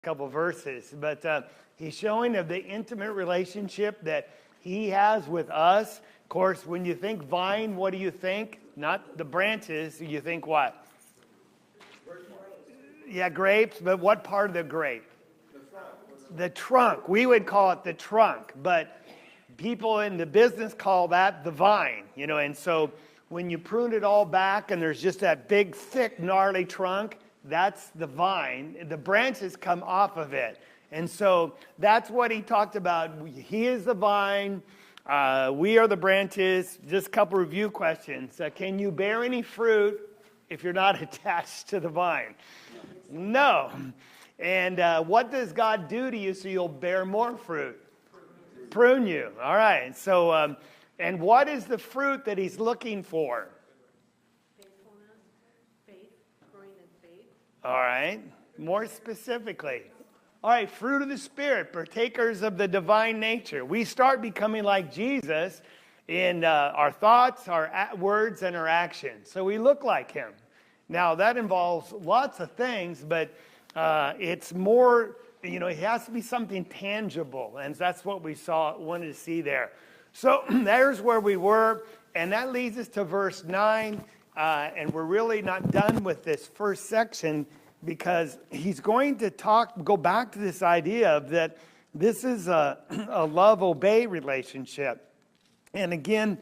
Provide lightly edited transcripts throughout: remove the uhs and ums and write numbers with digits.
couple verses, but he's showing of the intimate relationship that he has with us. Of course, when you think vine, what do you think? Not the branches. You think what? Yeah, grapes, but what part of the grape? The trunk. We would call it the trunk, but people in the business call that the vine, and so when you prune it all back and there's just that big, thick, gnarly trunk, that's the vine. The branches come off of it. And so that's what he talked about. He is the vine. We are the branches. Just a couple review questions. Can you bear any fruit if you're not attached to the vine? No. And what does God do to you so you'll bear more fruit? Prune you. All right. So, and what is the fruit that he's looking for? All right. More specifically. All right. Fruit of the Spirit, partakers of the divine nature. We start becoming like Jesus in our thoughts, our words, and our actions. So we look like him. Now, that involves lots of things, but it's more, it has to be something tangible. And that's what we wanted to see there. So there's where we were. And that leads us to verse 9. And we're really not done with this first section because he's going to go back to this idea of that this is a love-obey relationship. And again,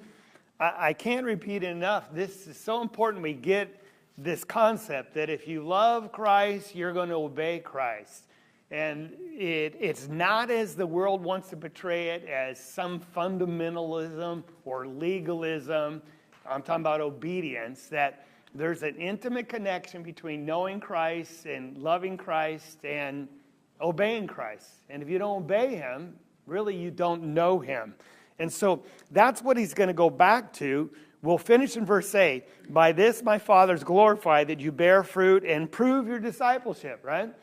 I can't repeat it enough. This is so important we get this concept that if you love Christ, you're going to obey Christ. And it's not as the world wants to portray it as some fundamentalism or legalism. I'm talking about obedience, that there's an intimate connection between knowing Christ and loving Christ and obeying Christ. And if you don't obey him, really you don't know him. And so that's what he's going to go back to. We'll finish in verse 8. By this my Father is glorified, that you bear fruit and prove your discipleship, right?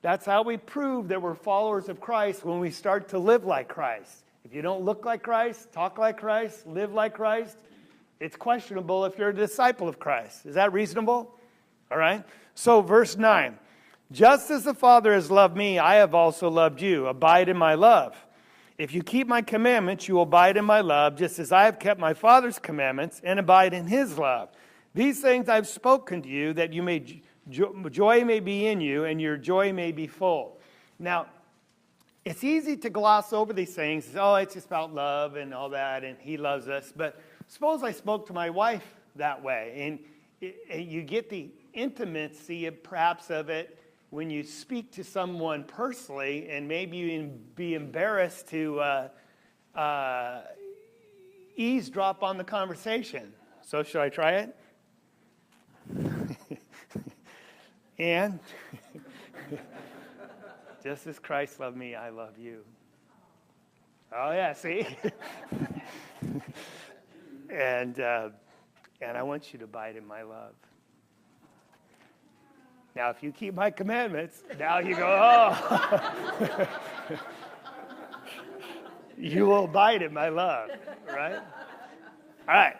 That's how we prove that we're followers of Christ, when we start to live like Christ. If you don't look like Christ, talk like Christ, live like Christ, it's questionable if you're a disciple of Christ. Is that reasonable? All right. So verse 9. Just as the Father has loved me, I have also loved you. Abide in my love. If you keep my commandments, you will abide in my love, just as I have kept my Father's commandments and abide in his love. These things I've spoken to you, that you may joy may be in you and your joy may be full. Now, it's easy to gloss over these things. Oh, it's just about love and all that, and he loves us. But suppose I spoke to my wife that way, and you get the intimacy, perhaps, of it when you speak to someone personally, and maybe you be embarrassed to eavesdrop on the conversation. So should I try it? And just as Christ loved me, I love you. Oh yeah, see? And I want you to abide in my love. Now, if you keep my commandments, now you go, oh. You will abide in my love, right? All right.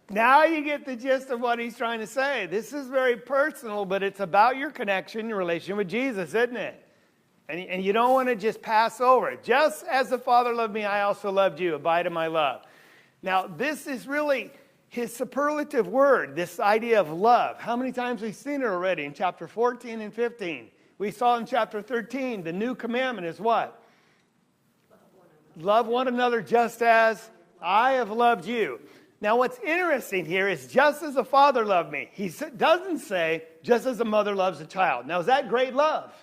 Now you get the gist of what he's trying to say. This is very personal, but it's about your connection, your relation with Jesus, isn't it? And you don't want to just pass over it. Just as the Father loved me, I also loved you. Abide in my love. Now, this is really his superlative word, this idea of love. How many times have we seen it already in chapter 14 and 15? We saw in chapter 13, the new commandment is what? Love one another just as I have loved you. Now, what's interesting here is just as the Father loved me. He doesn't say just as a mother loves a child. Now, is that great love?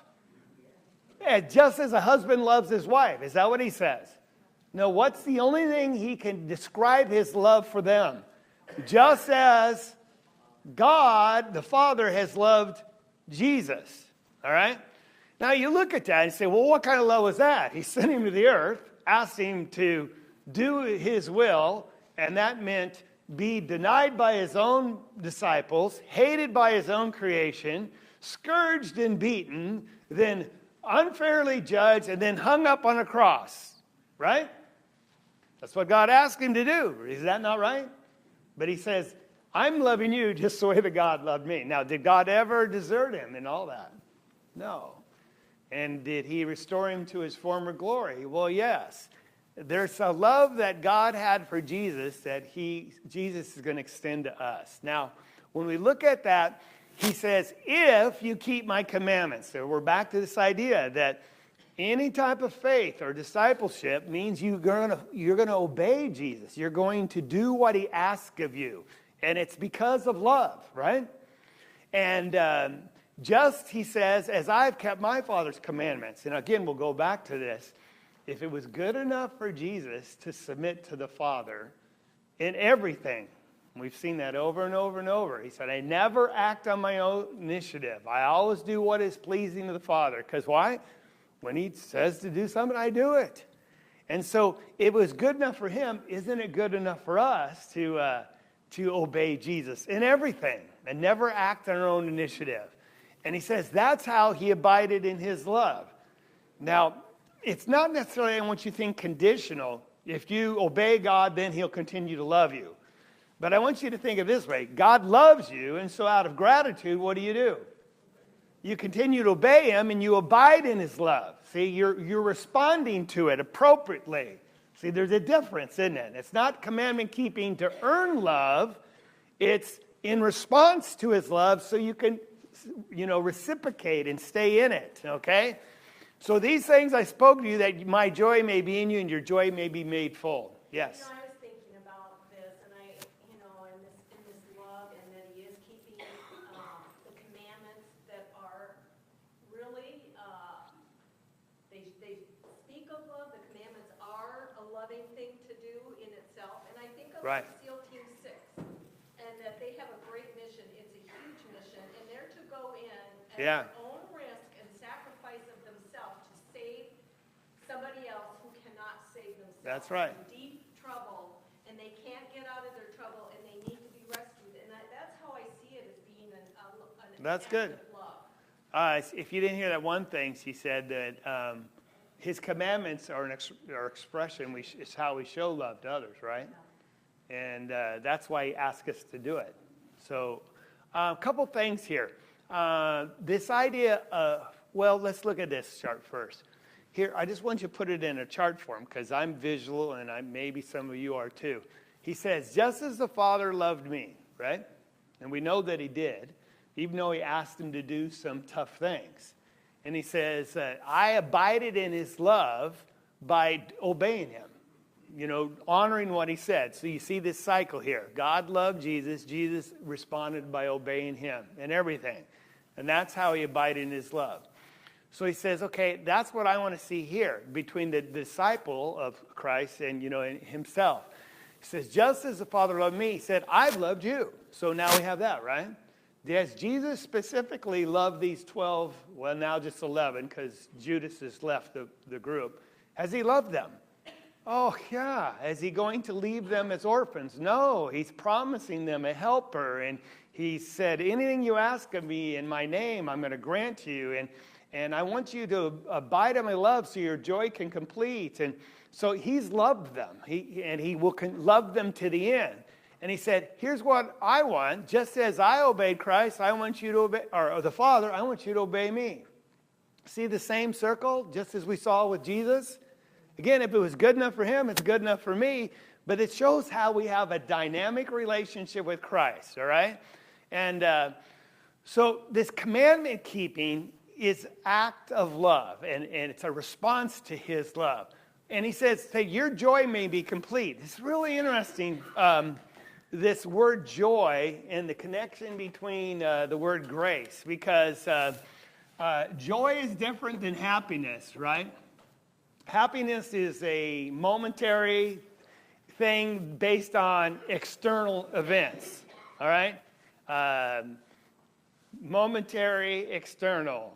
Yeah, just as a husband loves his wife. Is that what he says? No, what's the only thing he can describe his love for them? Just as God, the Father, has loved Jesus. All right? Now, you look at that and say, well, what kind of love was that? He sent him to the earth, asked him to do his will, and that meant be denied by his own disciples, hated by his own creation, scourged and beaten, then unfairly judged, and then hung up on a cross. Right? That's what God asked him to do. Is that not right? But he says, I'm loving you just the way that God loved me. Now, did God ever desert him and all that? No. And did he restore him to his former glory? Well, yes. There's a love that God had for Jesus that Jesus is going to extend to us. Now, when we look at that, he says, if you keep my commandments. So we're back to this idea that any type of faith or discipleship means you're going to obey Jesus. You're going to do what he asks of you. And it's because of love, right? And he says, as I've kept my Father's commandments. And again, we'll go back to this. If it was good enough for Jesus to submit to the Father in everything, we've seen that over and over and over. He said, I never act on my own initiative. I always do what is pleasing to the Father. Because why? When he says to do something, I do it. And so it was good enough for him. Isn't it good enough for us to obey Jesus in everything and never act on our own initiative? And he says that's how he abided in his love. Now, it's not necessarily, I want you to think, conditional. If you obey God, then he'll continue to love you. But I want you to think of it this way. God loves you, and so out of gratitude, what do? You continue to obey him, and you abide in his love. See, you're responding to it appropriately. See, there's a difference, isn't it? It's not commandment keeping to earn love. It's in response to his love so you can, reciprocate and stay in it, okay? So these things I spoke to you that my joy may be in you and your joy may be made full. Yes. I was thinking about this, and in this love, and that he is keeping the commandments that are really, they speak of love. The commandments are a loving thing to do in itself. And I think of right. SEAL Team 6, and that they have a great mission. It's a huge mission, and they're to go in at their own risk and sacrifice of themselves to save somebody else who cannot save themselves. That's right. In deep trouble, and they can't get out of their trouble, and they need to be rescued. And that's how I see it, as being an that's act good. of love. If you didn't hear that one thing, she said that his commandments are an expression. It's how we show love to others, right? Yeah. And that's why he asked us to do it. So a couple things here. This idea of, let's look at this chart first. Here, I just want you to put it in a chart form because I'm visual and maybe some of you are too. He says, just as the Father loved me, right? And we know that he did, even though he asked him to do some tough things. And he says, I abided in his love by obeying him, honoring what he said. So you see this cycle here. God loved Jesus. Jesus responded by obeying him and everything. And that's how he abided in his love. So he says, okay, that's what I want to see here between the disciple of Christ and, and himself. He says, just as the Father loved me, he said, I've loved you. So now we have that, right? Yes, Jesus specifically loved these 12, now just 11 because Judas has left the group. Has he loved them? Oh, yeah. Is he going to leave them as orphans? No, he's promising them a helper. And he said, anything you ask of me in my name, I'm going to grant you. And I want you to abide in my love so your joy can complete. And so he's loved them. He will love them to the end. And he said, here's what I want. Just as I obeyed Christ, I want you to obey, or the Father, I want you to obey me. See the same circle, just as we saw with Jesus? Again, if it was good enough for him, it's good enough for me. But it shows how we have a dynamic relationship with Christ, all right? And so this commandment keeping is act of love, and it's a response to his love. And he says, your joy may be complete. It's really interesting, this word joy and the connection between the word grace, because joy is different than happiness, right? Happiness is a momentary thing based on external events, all right? Momentary, external.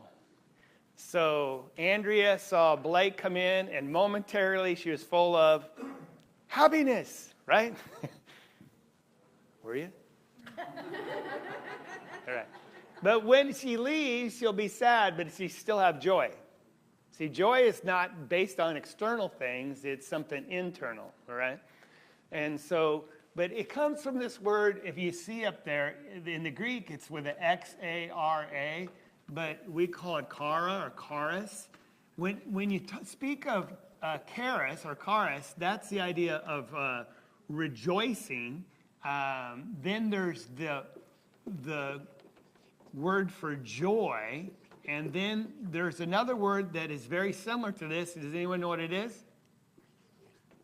So Andrea saw Blake come in, and momentarily she was full of happiness, right? Were you? All right. But when she leaves, she'll be sad, but she still have joy. See, joy is not based on external things. It's something internal, all right? And so, but it comes from this word, if you see up there, in the Greek, it's with an X-A-R-A. but we call it chara or charis. When you speak of charis or charis, that's the idea of rejoicing. Then there's the word for joy, and then there's another word that is very similar to this. Does anyone know what it is?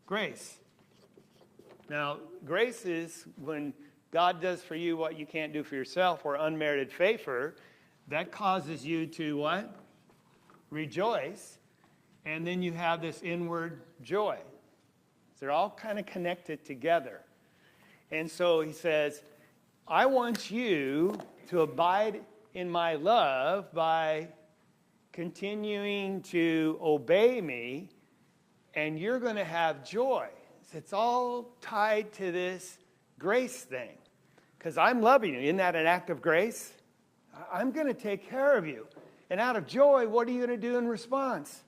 Grace. Now, grace is when God does for you what you can't do for yourself, or unmerited favor. That causes you to what? Rejoice. And then you have this inward joy. They're all kind of connected together. And so he says, I want you to abide in my love by continuing to obey me, and you're going to have joy. It's all tied to this grace thing. Because I'm loving you. Isn't that an act of grace? I'm going to take care of you. And out of joy, what are you going to do in response?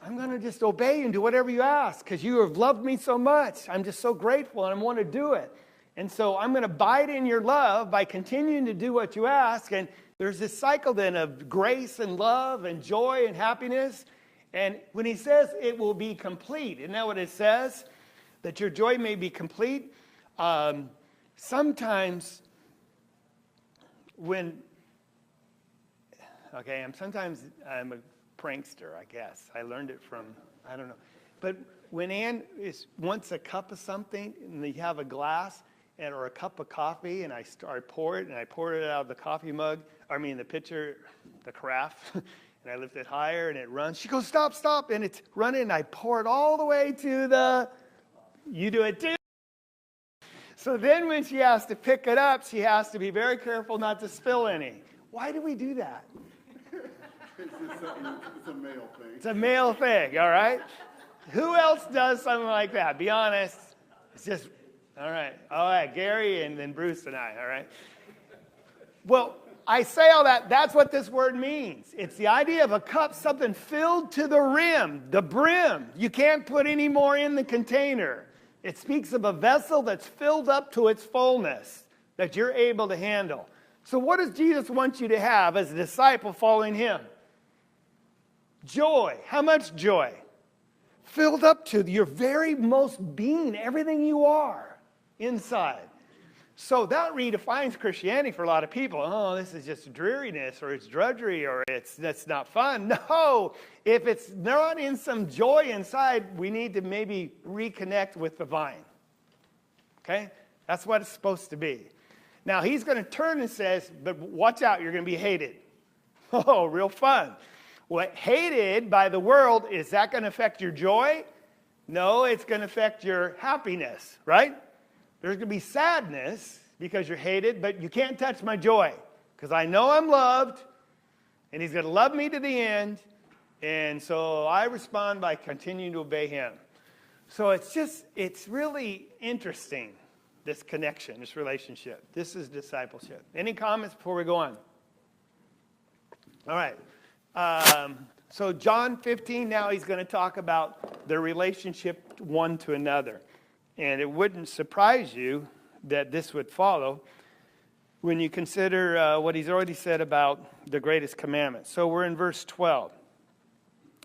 I'm going to just obey you and do whatever you ask because you have loved me so much. I'm just so grateful and I want to do it. And so I'm going to abide in your love by continuing to do what you ask. And there's this cycle then of grace and love and joy and happiness. And when he says it will be complete, isn't that what it says? That your joy may be complete. Sometimes I'm a prankster, I guess. I learned it from, I don't know. But when Ann wants a cup of something, and you have a glass or a cup of coffee, and I pour it out of the coffee mug, the pitcher, the carafe, and I lift it higher, and it runs. She goes, stop, and it's running, and I pour it all the way to you do it too. So then when she has to pick it up, she has to be very careful not to spill any. Why do we do that? It's a male thing. It's a male thing, all right? Who else does something like that? Be honest. It's just, all right, Gary and then Bruce and I, all right? Well, I say all that, that's what this word means. It's the idea of a cup, something filled to the rim, the brim. You can't put any more in the container. It speaks of a vessel that's filled up to its fullness, that you're able to handle. So what does Jesus want you to have as a disciple following him? Joy. How much joy? Filled up to your very most being, everything you are inside. So that redefines Christianity for a lot of people. Oh, this is just dreariness, or it's drudgery, or that's not fun. No, if it's not in some joy inside, we need to maybe reconnect with the vine. Okay? That's what it's supposed to be. Now, he's going to turn and says, but watch out, you're going to be hated. Oh, real fun. What hated by the world, is that going to affect your joy? No, it's going to affect your happiness, right? There's going to be sadness because you're hated, but you can't touch my joy because I know I'm loved and he's going to love me to the end. And so I respond by continuing to obey him. So it's really interesting, this connection, this relationship. This is discipleship. Any comments before we go on? All right. So John 15, now he's going to talk about the relationship one to another. And it wouldn't surprise you that this would follow when you consider what he's already said about the greatest commandment. So we're in verse 12.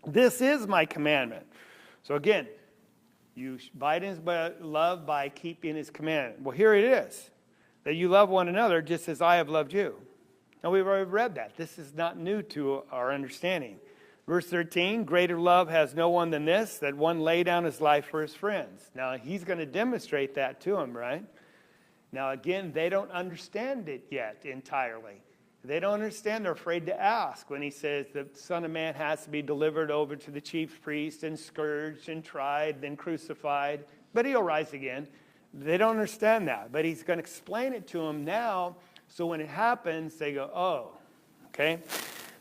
This is my commandment. So again, you abide in his love by keeping his commandment. Well, here it is, that you love one another just as I have loved you. Now, we've already read that. This is not new to our understanding. Verse 13, greater love has no one than this, that one lay down his life for his friends. Now, he's going to demonstrate that to them, right? Now, again, they don't understand it yet entirely. They don't understand. They're afraid to ask when he says the Son of Man has to be delivered over to the chief priest and scourged and tried, then crucified. But he'll rise again. They don't understand that. But he's going to explain it to them now, so when it happens, they go, oh, okay.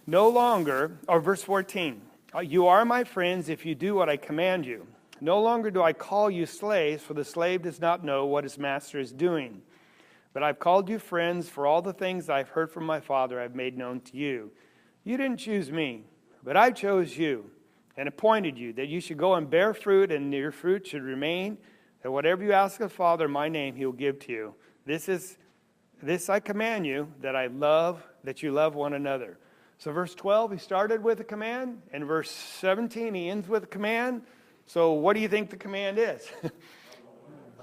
No longer, or verse 14, you are my friends if you do what I command you. No longer do I call you slaves, for the slave does not know what his master is doing. But I've called you friends, for all the things I've heard from my Father I've made known to you. You didn't choose me, but I chose you and appointed you, that you should go and bear fruit, and your fruit should remain, that whatever you ask of the Father in my name, he will give to you. This is this I command you, that you love one another. So verse 12, he started with a command. And verse 17, he ends with a command. So what do you think the command is?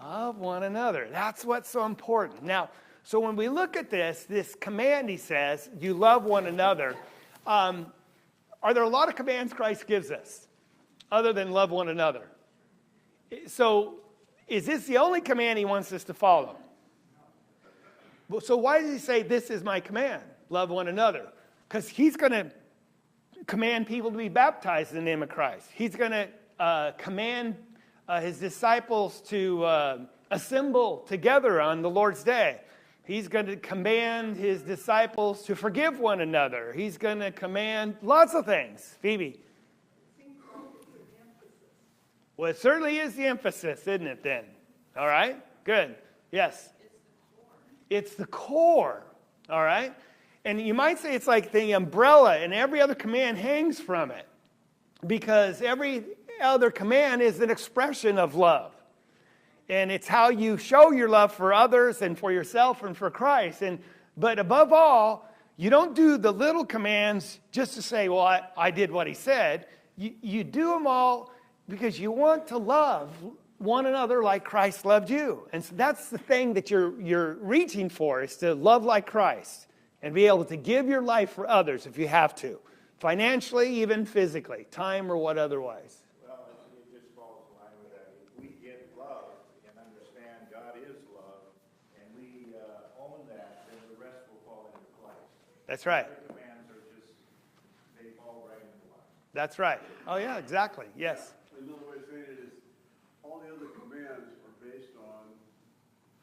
Love one another. That's what's so important. Now, so when we look at this command, he says, you love one another. Are there a lot of commands Christ gives us other than love one another? So is this the only command he wants us to follow? So why does he say, this is my command, love one another? Because he's going to command people to be baptized in the name of Christ. He's going to command his disciples to assemble together on the Lord's day. He's going to command his disciples to forgive one another. He's going to command lots of things. Phoebe? Well, it certainly is the emphasis, isn't it then? All right, good. Yes? It's the core. All right? And you might say it's like the umbrella, and every other command hangs from it. Because every other command is an expression of love. And it's how you show your love for others and for yourself and for Christ. But above all, you don't do the little commands just to say, well, I did what he said. You do them all because you want to love one another like Christ loved you. And so that's the thing that you're reaching for, is to love like Christ and be able to give your life for others if you have to, financially, even physically, time or what otherwise. Well, it just falls in line with that. If we get love and understand God is love, and we own that, then the rest will fall into place. That's right. The commands are just, they fall right into line. That's right. Oh, yeah, exactly. Yes. Another way of saying it is, all the other commands are based on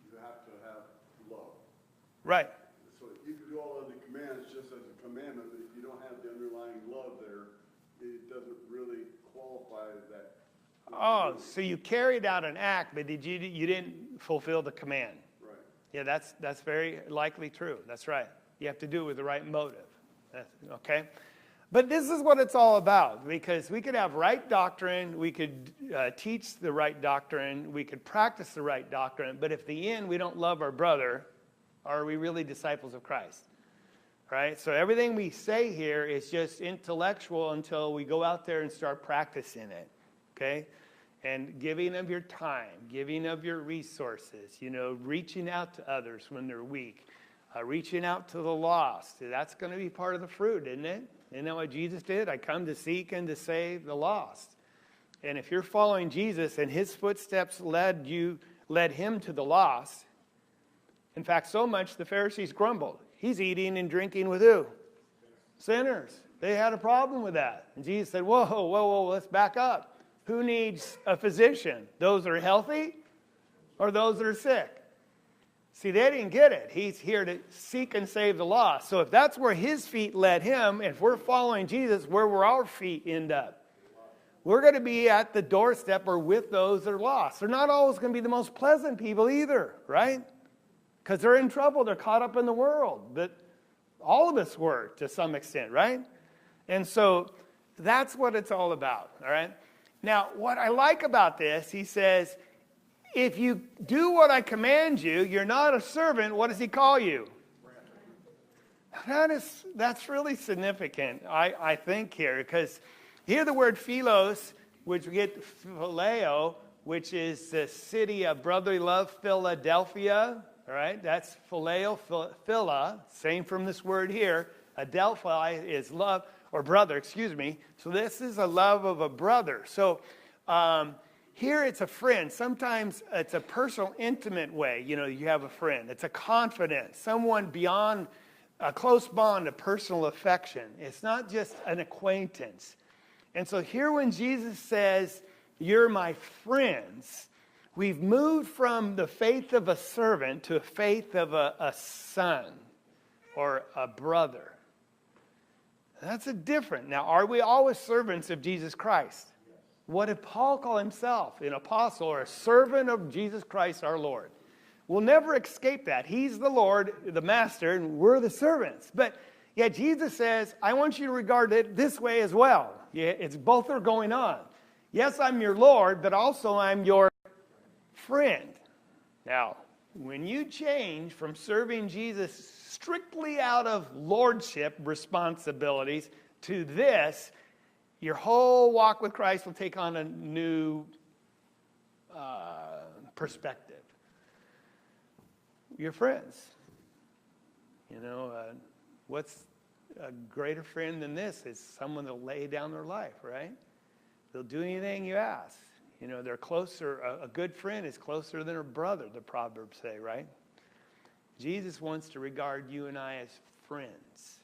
you have to have love. Right. So you can do all of the commands just as a commandment, but if you don't have the underlying love there, it doesn't really qualify that. Oh, so you carried out an act, but you didn't fulfill the command. Right. Yeah, that's very likely true. That's right. You have to do it with the right motive. Okay? But this is what it's all about, because we could have right doctrine, we could teach the right doctrine, we could practice the right doctrine, but if at the end we don't love our brother, are we really disciples of Christ? Right? So everything we say here is just intellectual until we go out there and start practicing it. Okay? And giving of your time, giving of your resources, reaching out to others when they're weak, reaching out to the lost. That's going to be part of the fruit, isn't it? Isn't that what Jesus did? I come to seek and to save the lost. And if you're following Jesus and his footsteps led him to the lost, in fact, so much the Pharisees grumbled. He's eating and drinking with who? Sinners. They had a problem with that. And Jesus said, whoa, let's back up. Who needs a physician? Those that are healthy or those that are sick? See, they didn't get it. He's here to seek and save the lost. So if that's where his feet led him, if we're following Jesus, where will our feet end up? We're going to be at the doorstep or with those that are lost. They're not always going to be the most pleasant people either, right? Because they're in trouble. They're caught up in the world. But all of us were to some extent, right? And so that's what it's all about, all right? Now, what I like about this, he says, if you do what I command you, you're not a servant. What does he call you? That's really significant, I think, here. Because here the word philos, which we get phileo, which is the city of brotherly love, Philadelphia. All right, that's phileo, phila, same from this word here. Adelphoi is love, or brother, excuse me. So this is a love of a brother. So here it's a friend. Sometimes it's a personal, intimate way. You have a friend. It's a confidant, someone beyond a close bond of personal affection. It's not just an acquaintance. And so here when Jesus says, you're my friends, we've moved from the faith of a servant to a faith of a son or a brother. That's a different. Now, are we always servants of Jesus Christ? What did Paul call himself? An apostle or a servant of Jesus Christ our Lord. We'll never escape that. He's the Lord, the master, and we're the servants. But yet Jesus says, I want you to regard it this way as well. Yeah, it's both are going on. Yes, I'm your Lord, but also I'm your friend. Now, When you change from serving Jesus strictly out of lordship responsibilities to this, your whole walk with Christ will take on a new perspective. Your friends. You know, what's a greater friend than this? Is someone that'll lay down their life, right? They'll do anything you ask. You know, they're closer. A good friend is closer than a brother, the Proverbs say, right? Jesus wants to regard you and I as friends.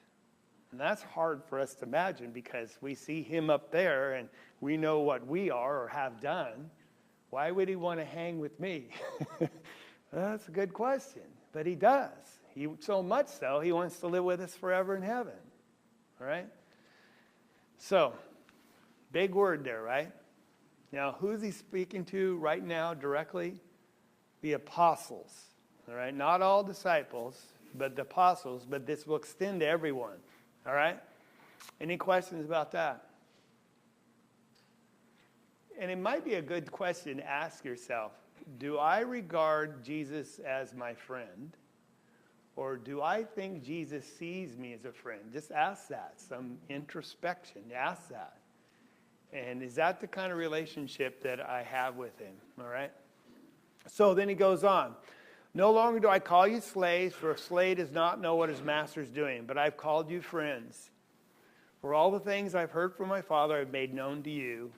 And that's hard for us to imagine because we see him up there and we know what we are or have done. Why would he want to hang with me? That's a good question. But he does. So much so, he wants to live with us forever in heaven. All right? So, big word there, right? Now, who's he speaking to right now directly? The apostles. All right? Not all disciples, but the apostles. But this will extend to everyone. All right? Any questions about that? And it might be a good question to ask yourself. Do I regard Jesus as my friend? Or do I think Jesus sees me as a friend? Just ask that. Some introspection. Ask that. And is that the kind of relationship that I have with him? All right? So then he goes on. No longer do I call you slaves, for a slave does not know what his master is doing. But I've called you friends. For all the things I've heard from my Father I've made known to you.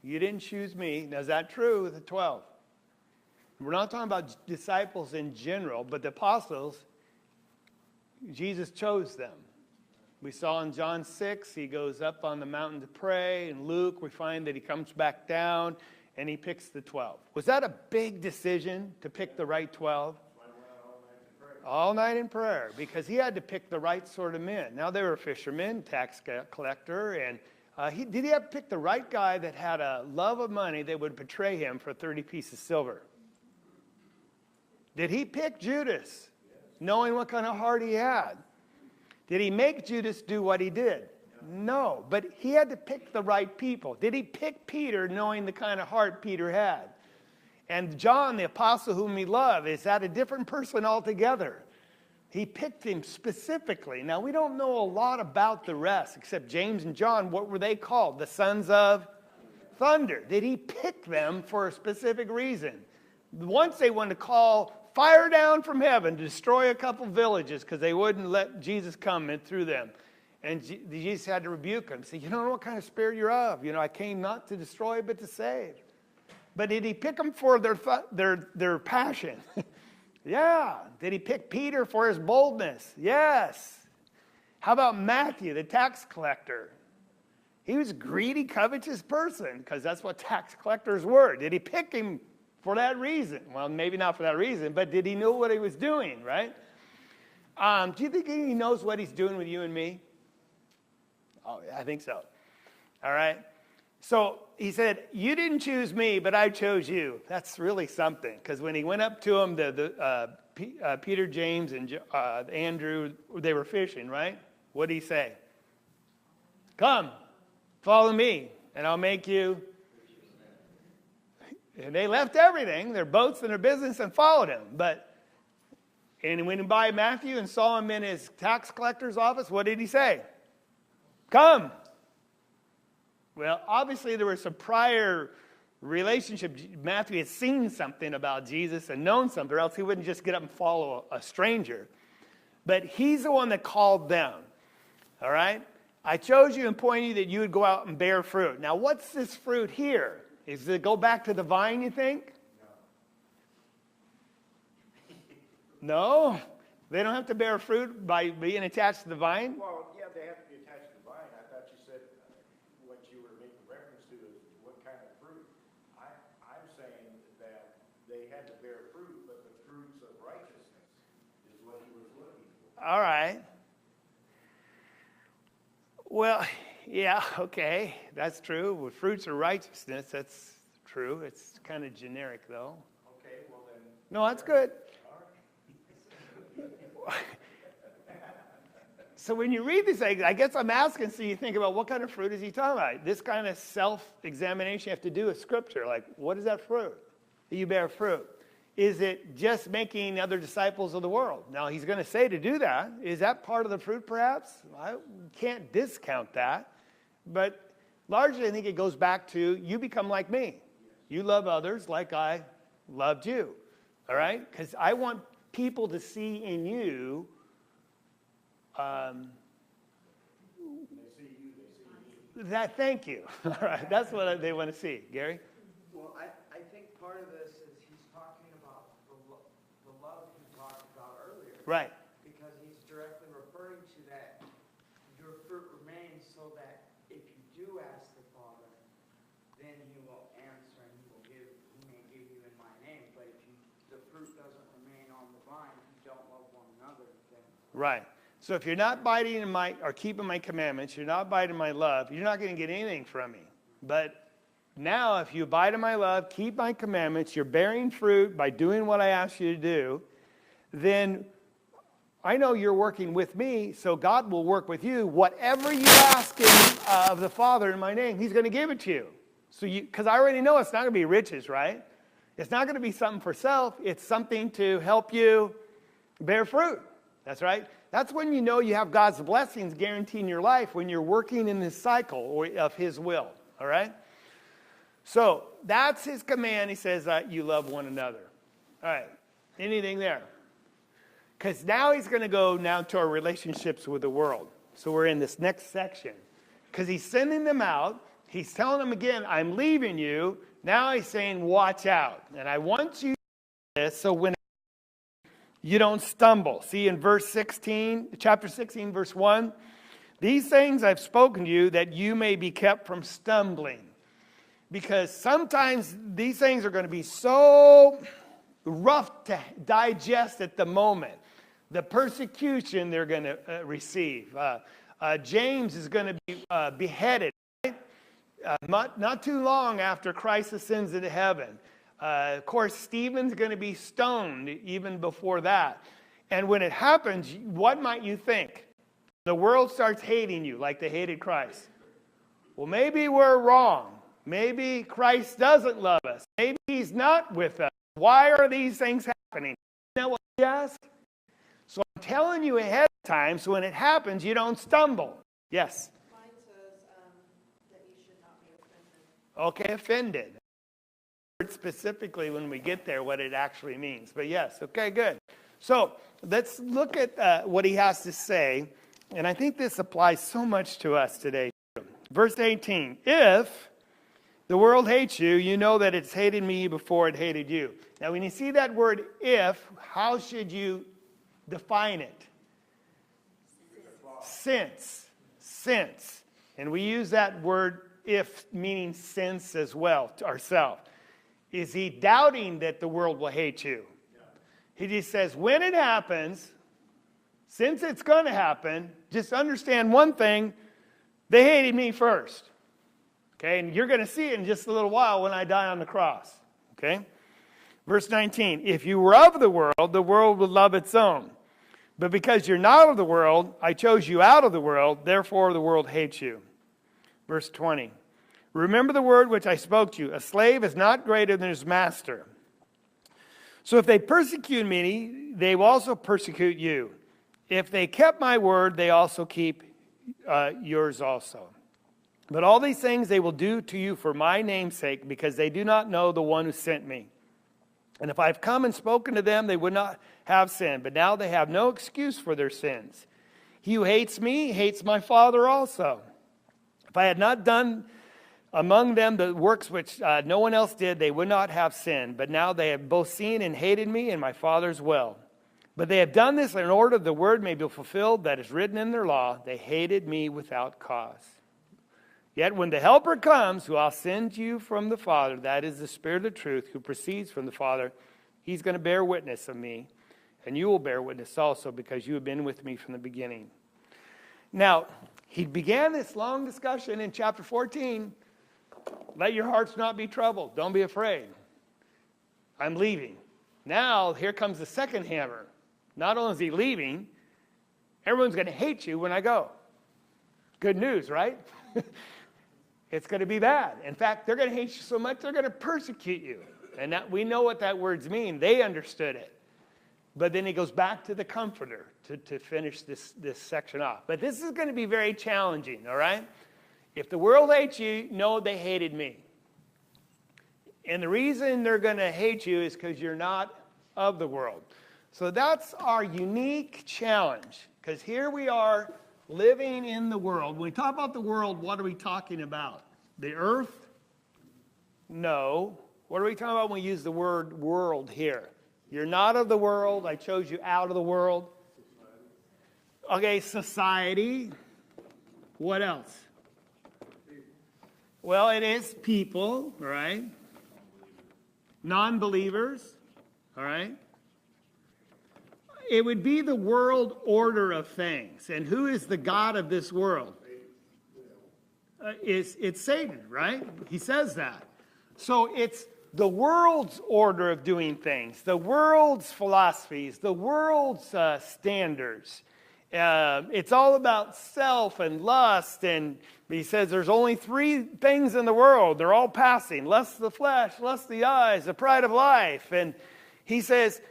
You didn't choose me. Now, is that true with the 12? We're not talking about disciples in general, but the apostles, Jesus chose them. We saw in John 6, he goes up on the mountain to pray. In Luke, we find that he comes back down and he picks the 12. Was that a big decision to pick the right 12? All night in prayer, because he had to pick the right sort of men. Now, they were fishermen, tax collector, and did he have to pick the right guy that had a love of money that would betray him for 30 pieces of silver? Did he pick Judas, knowing what kind of heart he had? Did he make Judas do what he did? No, but he had to pick the right people. Did he pick Peter, knowing the kind of heart Peter had? And John, the apostle whom he loved, is that a different person altogether? He picked him specifically. Now, we don't know a lot about the rest, except James and John. What were they called? The sons of thunder. Did he pick them for a specific reason? Once they wanted to call fire down from heaven to destroy a couple villages because they wouldn't let Jesus come in through them. And Jesus had to rebuke them. Say, you don't know what kind of spirit you're of. You know, I came not to destroy, but to save. But did he pick them for their passion? Yeah. Did he pick Peter for his boldness? Yes. How about Matthew, the tax collector? He was a greedy, covetous person because that's what tax collectors were. Did he pick him for that reason? Well, maybe not for that reason, but did he know what he was doing, right? Do you think he knows what he's doing with you and me? Oh, I think so. All right. So he said, you didn't choose me, but I chose you. That's really something. Because when he went up to him, Peter, James, and Andrew, they were fishing, right? What did he say? Come, follow me, and I'll make you. And they left everything, their boats and their business, and followed him. And he went by Matthew and saw him in his tax collector's office. What did he say? Come. Well, obviously there was some prior relationship. Matthew had seen something about Jesus and known something, or else he wouldn't just get up and follow a stranger. But he's the one that called them. All right? I chose you and appointed you that you would go out and bear fruit. Now, what's this fruit here? Is it go back to the vine, you think? No? They don't have to bear fruit by being attached to the vine? Well, yeah, they have to be attached to the vine. I thought you said what you were making reference to is what kind of fruit. I'm saying that they had to bear fruit, but the fruits of righteousness is what he was looking for. All right. Well, yeah, okay, that's true. With fruits of righteousness, that's true. It's kind of generic, though. Okay, well then. No, that's good. So when you read these things, I guess I'm asking, so you think about what kind of fruit is he talking about? This kind of self-examination you have to do with Scripture. Like, what is that fruit? You bear fruit. is it just making other disciples of the world? Now, he's going to say to do that. Is that part of the fruit, perhaps? I can't discount that. But largely, I think it goes back to you become like me. You love others like I loved you. All right? Because I want people to see in you that. Thank you. All right, that's what they want to see. Gary? Well, I think part of this is he's talking about the love he talked about earlier. Right. Because he's directly referring to that your fruit remains so that if you do ask the Father, then he will answer and he may give you in my name. But if the fruit doesn't remain on the vine, if you don't love one another, then... Right. So if you're not abiding in or keeping my commandments, you're not abiding in my love, you're not going to get anything from me. But now if you abide in my love, keep my commandments, you're bearing fruit by doing what I ask you to do, then I know you're working with me, so God will work with you. Whatever you ask of the Father in my name, he's going to give it to you. So because I already know it's not going to be riches, right? It's not going to be something for self. It's something to help you bear fruit. That's right. That's when you know you have God's blessings guaranteeing your life, when you're working in this cycle of his will. All right? So that's his command. He says that you love one another. All right. Anything there? Because now he's going to go now to our relationships with the world. So we're in this next section. Because he's sending them out. He's telling them again, I'm leaving you. Now he's saying, watch out. And I want you to do this so when you don't stumble. See in chapter 16, verse 1. These things I've spoken to you that you may be kept from stumbling. Because sometimes these things are going to be so rough to digest at the moment. The persecution they're going to receive. James is going to be beheaded. Right? Not too long after Christ ascends into heaven. Of course, Stephen's going to be stoned even before that. And when it happens, what might you think? The world starts hating you like they hated Christ. Well, maybe we're wrong. Maybe Christ doesn't love us. Maybe he's not with us. Why are these things happening? Isn't that what we ask? So I'm telling you ahead of time, so when it happens, you don't stumble. Yes? Mine says that you should not be offended. Okay, offended. Specifically when we get there what it actually means. But yes, okay, good. So let's look at what he has to say. And I think this applies so much to us today. Verse 18, if the world hates you, you know that it's hated me before it hated you. Now when you see that word if, how should you define it? Since. And we use that word if meaning since as well to ourselves. Is he doubting that the world will hate you? He just says, when it happens, since it's going to happen, just understand one thing, they hated me first. Okay, and you're going to see it in just a little while when I die on the cross. Okay? Verse 19, if you were of the world would love its own. But because you're not of the world, I chose you out of the world, therefore the world hates you. Verse 20, remember the word which I spoke to you. A slave is not greater than his master. So if they persecute me, they will also persecute you. If they kept my word, they also keep yours also. But all these things they will do to you for my name's sake, because they do not know the one who sent me. And if I've come and spoken to them, they would not have sin. But now they have no excuse for their sins. He who hates me hates my Father also. If I had not done among them the works which no one else did, they would not have sinned. But now they have both seen and hated me and my Father's will. But they have done this in order the word may be fulfilled that is written in their law. They hated me without cause. Yet when the Helper comes, who I'll send you from the Father, that is the Spirit of truth, who proceeds from the Father, he's going to bear witness of me. And you will bear witness also, because you have been with me from the beginning. Now, he began this long discussion in chapter 14. Let your hearts not be troubled. Don't be afraid. I'm leaving. Now, here comes the second hammer. Not only is he leaving, everyone's going to hate you when I go. Good news, right? It's going to be bad. In fact, they're going to hate you so much, they're going to persecute you. And that, we know what that words mean. They understood it. But then he goes back to the Comforter to finish this section off. But this is going to be very challenging, all right? If the world hates you, know they hated me. And the reason they're going to hate you is because you're not of the world. So that's our unique challenge. Because here we are living in the world. When we talk about the world, what are we talking about? The earth? No. What are we talking about when we use the word world here? You're not of the world. I chose you out of the world. Okay, society. What else? Well, it is people, right? Non-believers, all right? It would be the world order of things. And who is the God of this world? It's Satan, right? He says that. So it's the world's order of doing things, the world's philosophies, the world's standards. It's all about self and lust. And he says there's only 3 things in the world. They're all passing. Lust of the flesh, lust of the eyes, the pride of life. And he says,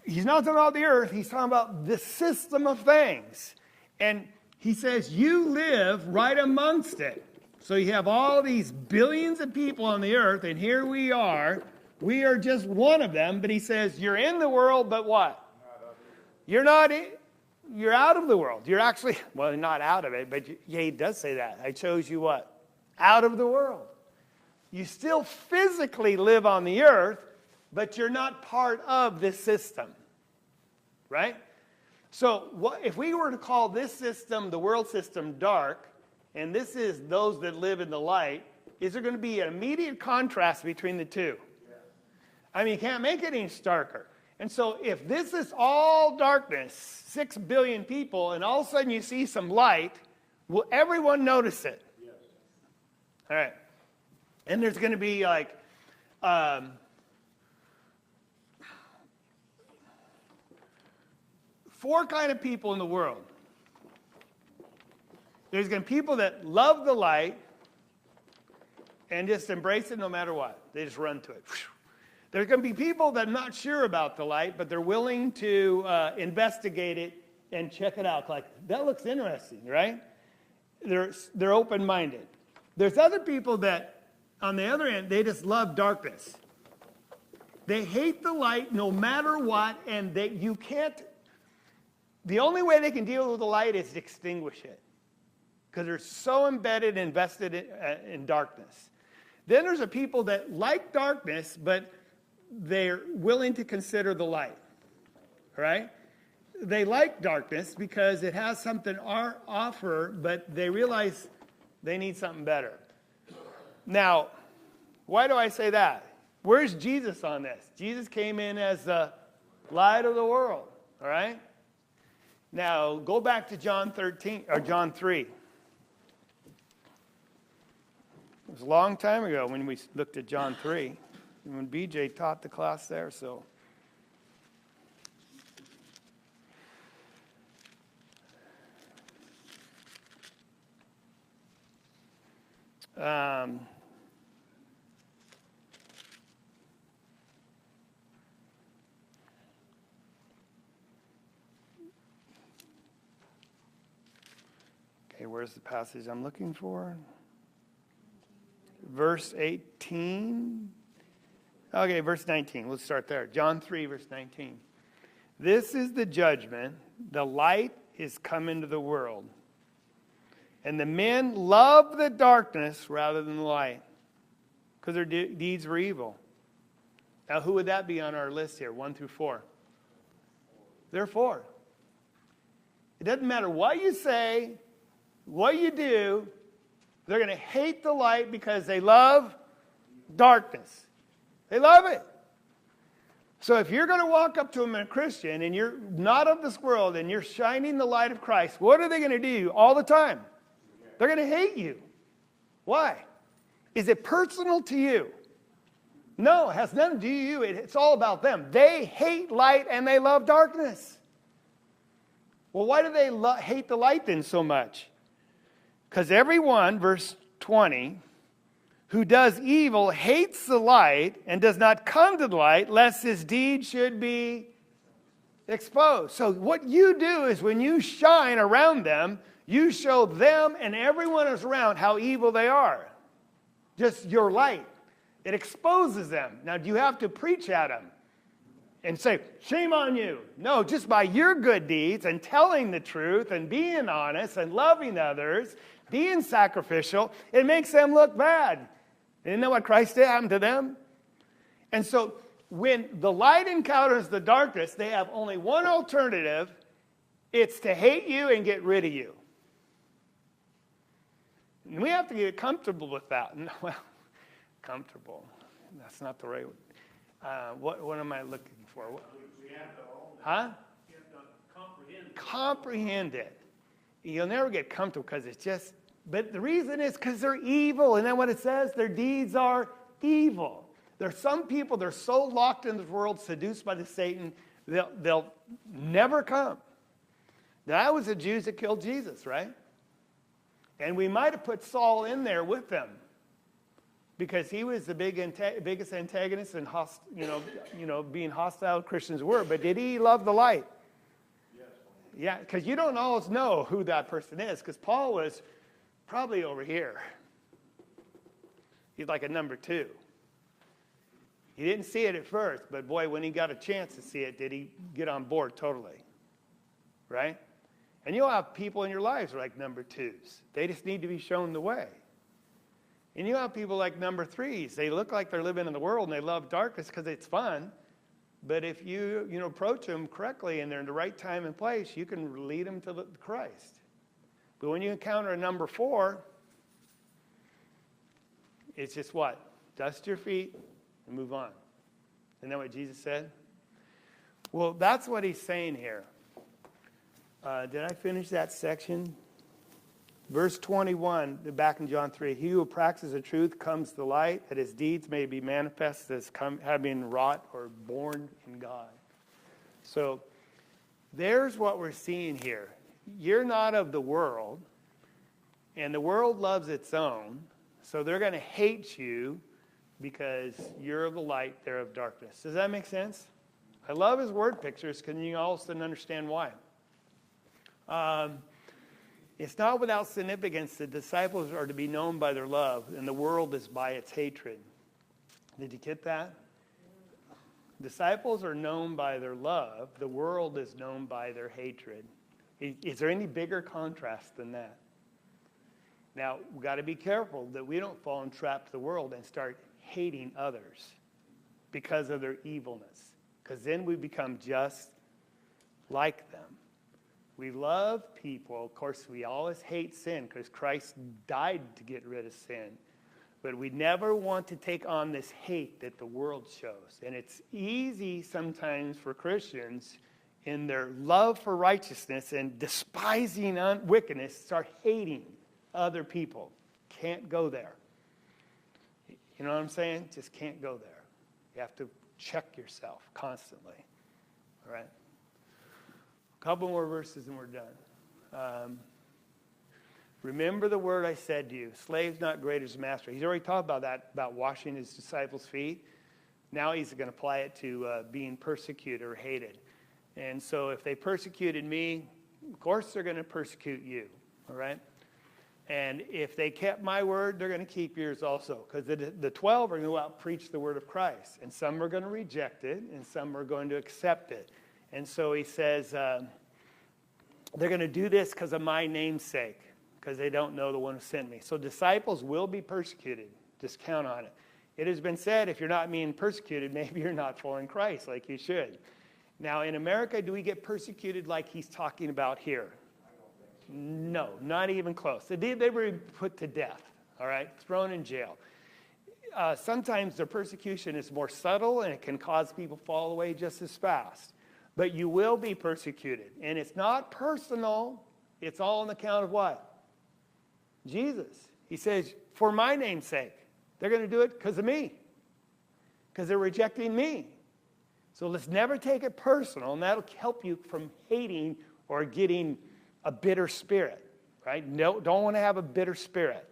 he's not talking about the earth. He's talking about the system of things. And he says, you live right amongst it. So you have all these billions of people on the earth, and here we are. We are just one of them. But he says, you're in the world, but what? You're not in. You're out of the world. You're actually, well, not out of it, but yeah, he does say that. I chose you what? Out of the world. You still physically live on the earth, but you're not part of this system. Right? So if we were to call this system, the world system, dark, and this is those that live in the light, is there going to be an immediate contrast between the two? I mean, you can't make it any starker. And so if this is all darkness, 6 billion people, and all of a sudden you see some light, will everyone notice it? Yes. All right. And there's going to be like 4 kind of people in the world. There's going to be people that love the light and just embrace it no matter what. They just run to it. There's going to be people that are not sure about the light, but they're willing to investigate it and check it out. Like, that looks interesting, right? They're open-minded. There's other people that, on the other end, they just love darkness. They hate the light no matter what, and you can't. The only way they can deal with the light is to extinguish it, because they're so embedded, invested in darkness. Then there's a people that like darkness, but they're willing to consider the light, right? They like darkness because it has something to offer, but they realize they need something better. Now, why do I say that? Where's Jesus on this? Jesus came in as the light of the world, all right? Now, go back to John 3. It was a long time ago when we looked at John 3. When BJ taught the class there, so. Okay, where's the passage I'm looking for? Verse 18. Okay, verse 19. Let's start there. John 3, verse 19. This is the judgment. The light is come into the world. And the men love the darkness rather than the light, because their deeds were evil. Now, who would that be on our list here, 1 through 4? Therefore, it doesn't matter what you say, what you do, they're going to hate the light because they love darkness. They love it. So if you're going to walk up to them as a Christian and you're not of this world and you're shining the light of Christ, what are they going to do all the time? They're going to hate you. Why? Is it personal to you? No, it has nothing to do with you. It's all about them. They hate light and they love darkness. Well, why do they hate the light then so much? Because everyone, verse 20, who does evil hates the light and does not come to the light, lest his deed should be exposed. So what you do is when you shine around them, you show them and everyone else around how evil they are. Just your light. It exposes them. Now, do you have to preach at them and say, shame on you? No, just by your good deeds and telling the truth and being honest and loving others, being sacrificial, it makes them look bad. Isn't that what Christ did happen to them? And so when the light encounters the darkness, they have only one alternative. It's to hate you and get rid of you. And we have to get comfortable with that. Well, comfortable. That's not the right word. What am I looking for? We have to own it. Huh? You have to Comprehend it. You'll never get comfortable because it's just, but the reason is because they're evil. And then what it says, their deeds are evil. There's some people, they're so locked in this world, seduced by the Satan, they'll never come. That was the Jews that killed Jesus, right? And we might have put Saul in there with them because he was the biggest antagonist and being hostile Christians were. But did he love the light? Yes. Yeah, because you don't always know who that person is because Paul was probably over here. He's like a number 2. He didn't see it at first, but boy, when he got a chance to see it, did he get on board totally, right? And you'll have people in your lives like number 2s. They just need to be shown the way. And you have people like number 3s. They look like they're living in the world and they love darkness because it's fun. But if you approach them correctly and they're in the right time and place, you can lead them to Christ. But when you encounter a number 4, it's just what? Dust your feet and move on. Isn't that what Jesus said? Well, that's what he's saying here. Did I finish that section? Verse 21, back in John 3. He who practices the truth comes to light, that his deeds may be manifest as having wrought or born in God. So there's what we're seeing here. You're not of the world, and the world loves its own, so they're going to hate you because you're of the light, they're of darkness. Does that make sense? I love his word pictures because you all of a sudden understand why. It's not without significance that disciples are to be known by their love, and the world is by its hatred. Did you get that? Disciples are known by their love. The world is known by their hatred. Is there any bigger contrast than that? Now, we've got to be careful that we don't fall and trap the world and start hating others because of their evilness, because then we become just like them. We love people. Of course, we always hate sin because Christ died to get rid of sin. But we never want to take on this hate that the world shows. And it's easy sometimes for Christians in their love for righteousness and despising wickedness start hating other people. Can't go there. You know what I'm saying? Just can't go there. You have to check yourself constantly. All right? A couple more verses and we're done. Remember the word I said to you, slaves not greater as master. He's already talked about that, about washing his disciples' feet. Now he's going to apply it to being persecuted or hated. And so if they persecuted me, of course they're going to persecute you. All right? And if they kept my word, they're going to keep yours also. Because the 12 are going to go out and preach the word of Christ. And some are going to reject it, and some are going to accept it. And so he says, they're going to do this because of my name's sake, because they don't know the one who sent me. So disciples will be persecuted. Just count on it. It has been said, if you're not being persecuted, maybe you're not following Christ like you should. Now, in America, do we get persecuted like he's talking about here? No, not even close. They were put to death, all right, thrown in jail. Sometimes the persecution is more subtle, and it can cause people to fall away just as fast. But you will be persecuted. And it's not personal. It's all on account of what? Jesus. He says, for my name's sake. They're going to do it because of me. Because they're rejecting me. So let's never take it personal, and that'll help you from hating or getting a bitter spirit, right? No, don't want to have a bitter spirit.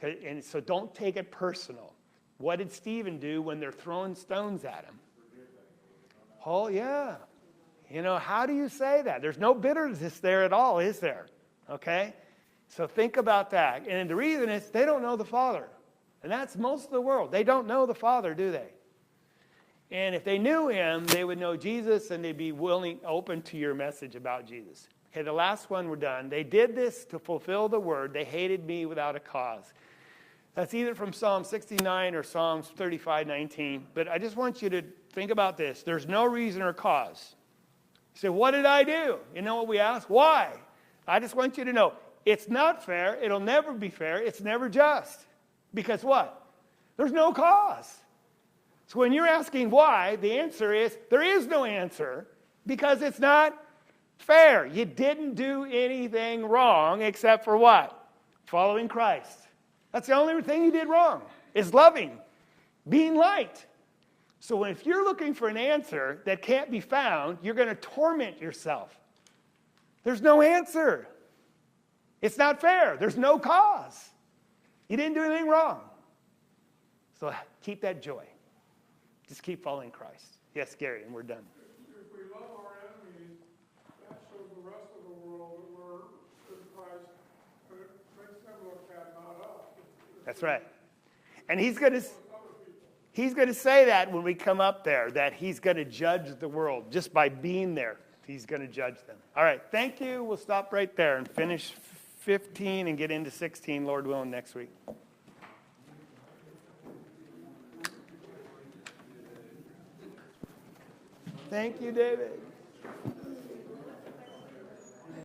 And so don't take it personal. What did Stephen do when they're throwing stones at him? Oh, yeah. You know, how do you say that? There's no bitterness there at all, is there? Okay? So think about that. And the reason is they don't know the Father. And that's most of the world. They don't know the Father, do they? And if they knew him, they would know Jesus and they'd be willing, open to your message about Jesus. Okay, the last one we're done. They did this to fulfill the word. They hated me without a cause. That's either from Psalm 69 or Psalms 35:19. But I just want you to think about this. There's no reason or cause. You say, what did I do? You know what we ask? Why? I just want you to know, it's not fair. It'll never be fair. It's never just. Because what? There's no cause. So when you're asking why, the answer is there is no answer because it's not fair. You didn't do anything wrong except for what? Following Christ. That's the only thing you did wrong, is loving, being light. So if you're looking for an answer that can't be found, you're going to torment yourself. There's no answer. It's not fair. There's no cause. You didn't do anything wrong. So keep that joy. Just keep following Christ. Yes, Gary, and we're done. If we love our enemies, that shows the rest of the world that we're in Christ, but it makes them look bad, not us. That's right. And he's going to say that when we come up there, that he's going to judge the world just by being there. He's going to judge them. All right, thank you. We'll stop right there and finish 15 and get into 16, Lord willing, next week. Thank you, David.